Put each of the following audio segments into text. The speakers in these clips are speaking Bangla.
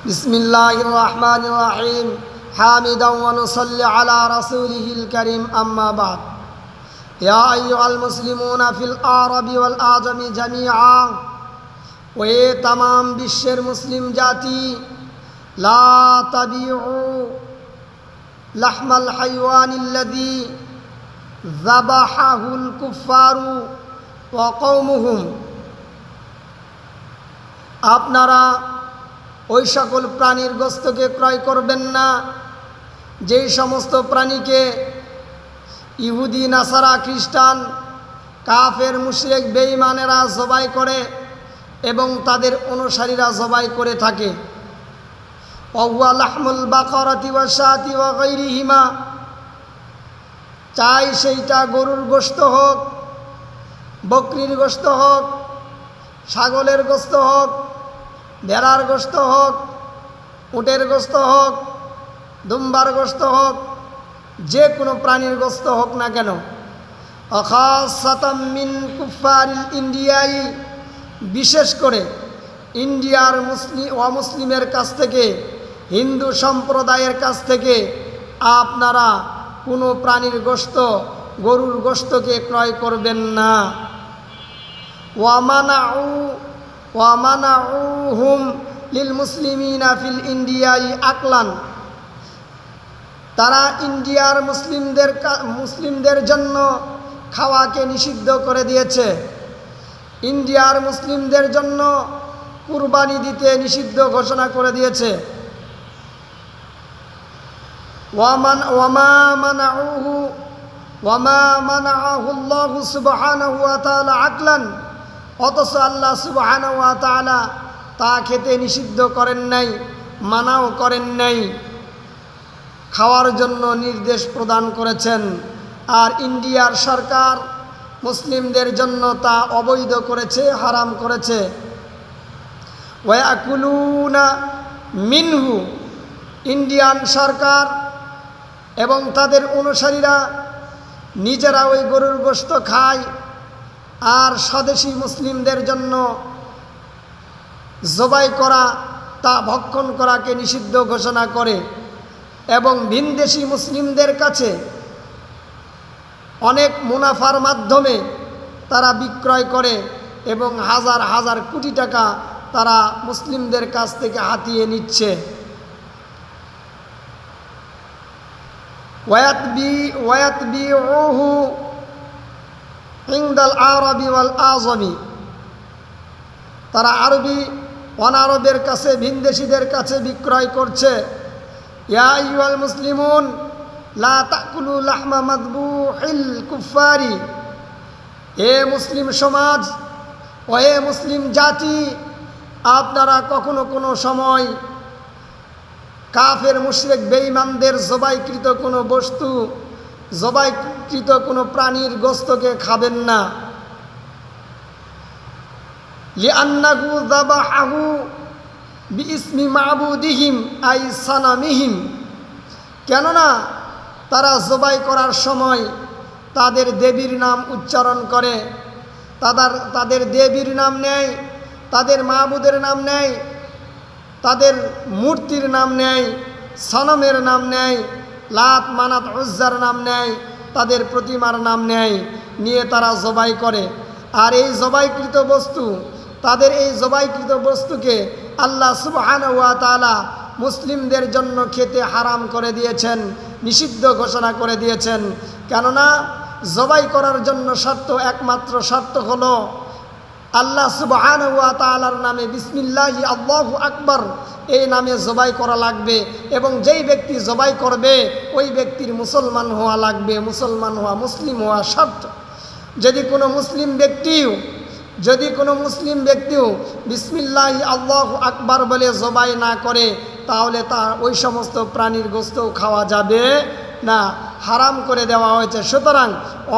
বিসমিল্লাহির রহমানির রহিম হামিদান ওয়া নুসাল্লি আলা রাসূলিহিল কারীম আম্মা বাদ ইয়া আইয়ুহাল মুসলিমুনা ফিল আরাবি ওয়াল আজামি জামিআ ওয়ে তামাম বিশ্বের মুসলিম জাতি লা তাবিউ লাহমাল হাইওয়ানিল্লাযী যাবাহাহুল কুফফারু ওয়া কওমুহুম। আপনারা ওই সকল প্রাণীর গোশতকে ক্রয় করবেন না যেই সমস্ত প্রাণীকে ইহুদি নাসারা খ্রিস্টান কাফের মুশরিক বেঈমানেরা জবাই করে এবং তাদের অনুসারীরা জবাই করে থাকে। ওয়া লাহমুল বাকারাতি ওয়া শাতি ওয়া গায়রিহিমা, চাই সেইটা গরুর গোশত হোক, বকরির গোশত হোক, ছাগলের গোশত হোক, ভেড়ার গোশত হোক, উটের গোশত হোক, দুম্বার গোশত হোক, যে কোনো প্রাণীর গোশত হোক না কেন। খাসাতাম মিন কুফারিল ইন্ডিয়াই, বিশেষ করে ইন্ডিয়ার অমুসলিমের কাছ থেকে, হিন্দু সম্প্রদায়ের কাছ থেকে আপনারা কোনো প্রাণীর গোশত, গরুর গোশতকে ক্রয় করবেন না। ওয়ামানাউহুম লিল মুসলিমিনা ফিল ইন্ডিয়াই আকলান, তারা ইন্ডিয়ার মুসলিমদের জন্য খাওয়াকে নিষিদ্ধ করে দিয়েছে। ইন্ডিয়ার মুসলিমদের জন্য কুরবানি দিতে নিষিদ্ধ ঘোষণা করে দিয়েছে। ওয়ামা মানাআহু আল্লাহু সুবহানাহু ওয়া তাআলা আকলান, অথচ আল্লাহ সুবহানাহু ওয়া তাআলা তা খেতে নিষিদ্ধ করেন নাই, মানাও করেন নাই, খাওয়ার জন্য নির্দেশ প্রদান করেছেন। আর ইন্ডিয়ার সরকার মুসলিমদের জন্য তা অবৈধ করেছে, হারাম করেছে। ওয়াকুলুনা মিনহু, ইন্ডিয়ান সরকার এবং তাদের অনুসারীরা নিজেরা ওই গরুর গোশত খায় আর স্বদেশী মুসলিমদের জন্য জবাই করা, তা ভক্ষণ করাকে নিষিদ্ধ ঘোষণা করে এবং ভিনদেশী মুসলিমদের কাছে অনেক মুনাফার মাধ্যমে তারা বিক্রয় করে এবং হাজার হাজার কোটি টাকা তারা মুসলিমদের কাছ থেকে হাতিয়ে নিচ্ছে। ওয়ায়াতবিউহু ইনদাল আরাবি ওয়াল আজমি, তারা আরবি অনারবের কাছে, ভিনদেশীদের কাছে বিক্রয় করছে। ইয়া আইয়ুহাল মুসলিমুন লা তাকুলু লাহমা মাদবুহিল কুফারি, হে মুসলিম সমাজ ও হে মুসলিম জাতি, আপনারা কখনো কোনো সময় কাফের মুশরিক বেঈমানদের জবাইকৃত কোনো বস্তু, জবাইকৃত কোনো প্রাণীর গোশতকে খাবেন না। লিআন্নাহু যাবাহাহু বিইসমি মাবুদিহিম আই সানামিহিম, কেননা তারা জবাই করার সময় তাদের দেবীর নাম উচ্চারণ করে, তাদের দেবীর নাম নেয়, তাদের মাবুদের নাম নেয়, তাদের মূর্তির নাম নেয়, সনমের নাম নেয়, লাত মানাত উজ্জার নাম নেয়, তাদের প্রতিমার নাম নেয়, নিয়ে তারা জবাই করে। আর এই জবাইকৃত বস্তু, তাদের এই জবাইকৃত বস্তুকে আল্লাহ সুবহানাহু ওয়া তাআলা মুসলিমদের জন্য খেতে হারাম করে দিয়েছেন, নিষিদ্ধ ঘোষণা করে দিয়েছেন। কেননা জবাই করার জন্য একমাত্র শর্ত হলো আল্লাহ সুবহানাহু ওয়া তাআলার নামে বিসমিল্লাহি আল্লাহু আকবার, এই নামে জবাই করা লাগবে এবং যেই ব্যক্তি জবাই করবে ওই ব্যক্তির মুসলমান হওয়া লাগবে, মুসলমান হওয়া, মুসলিম হওয়া শর্ত। যদি কোনো মুসলিম ব্যক্তিও বিসমিল্লাহি আল্লাহু আকবার বলে জবাই না করে, তাহলে তার ওই সমস্ত প্রাণীর গোশতও খাওয়া যাবে না, হারাম করে দেওয়া হয়েছে। সুতরাং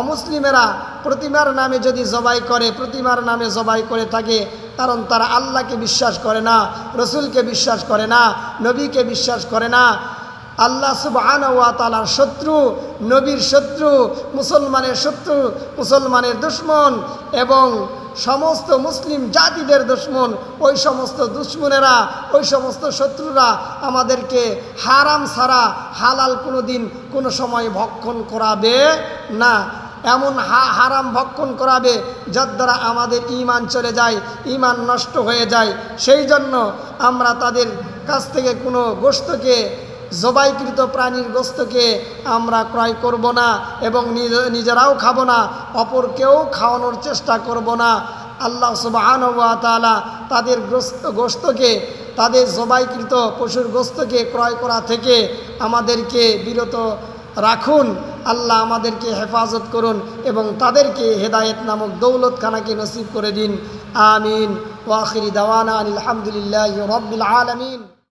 অমুসলিমেরা প্রতিমার নামে যদি জবাই করে, প্রতিমার নামে জবাই করে থাকে, কারণ তারা আল্লাহকে বিশ্বাস করে না, রসুলকে বিশ্বাস করে না, নবীকে বিশ্বাস করে না, আল্লাহ সুবহানাহু ওয়া তাআলার শত্রু, নবীর শত্রু, মুসলমানের শত্রু, মুসলমানের দুশমন এবং সমস্ত মুসলিম জাতিদের দুশমন, ওই সমস্ত দুশমনেরা, ওই সমস্ত শত্রুরা আমাদেরকে হারাম ছাড়া হালাল কোনো দিন কোনো সময় ভক্ষণ করাবে না। এমন হারাম ভক্ষণ করাবে যার দ্বারা আমাদের ঈমান চলে যায়, ঈমান নষ্ট হয়ে যায়। সেই জন্য আমরা তাদের কাছ থেকে কোনো গোশতকে, জবাইকৃত প্রাণীর গোশতকে আমরা ক্রয় করব না এবং নিজেরাও খাবো না, অপরকেও খাওয়ানোর চেষ্টা করব না। আল্লাহ সুবহানাহু ওয়া তাআলা তাদের গোশতকে, তাদের জবাইকৃত পশুর গোশতকে ক্রয় করা থেকে আমাদেরকে বিরত রাখুন। আল্লাহ আমাদেরকে হেফাজত করুন এবং তাদেরকে হেদায়েত নামক দৌলতখানাকে নসিব করে দিন। আমিন। ওয়া আখিরি দাওয়ানা আলহামদুলিল্লাহি রাব্বিল আলামিন।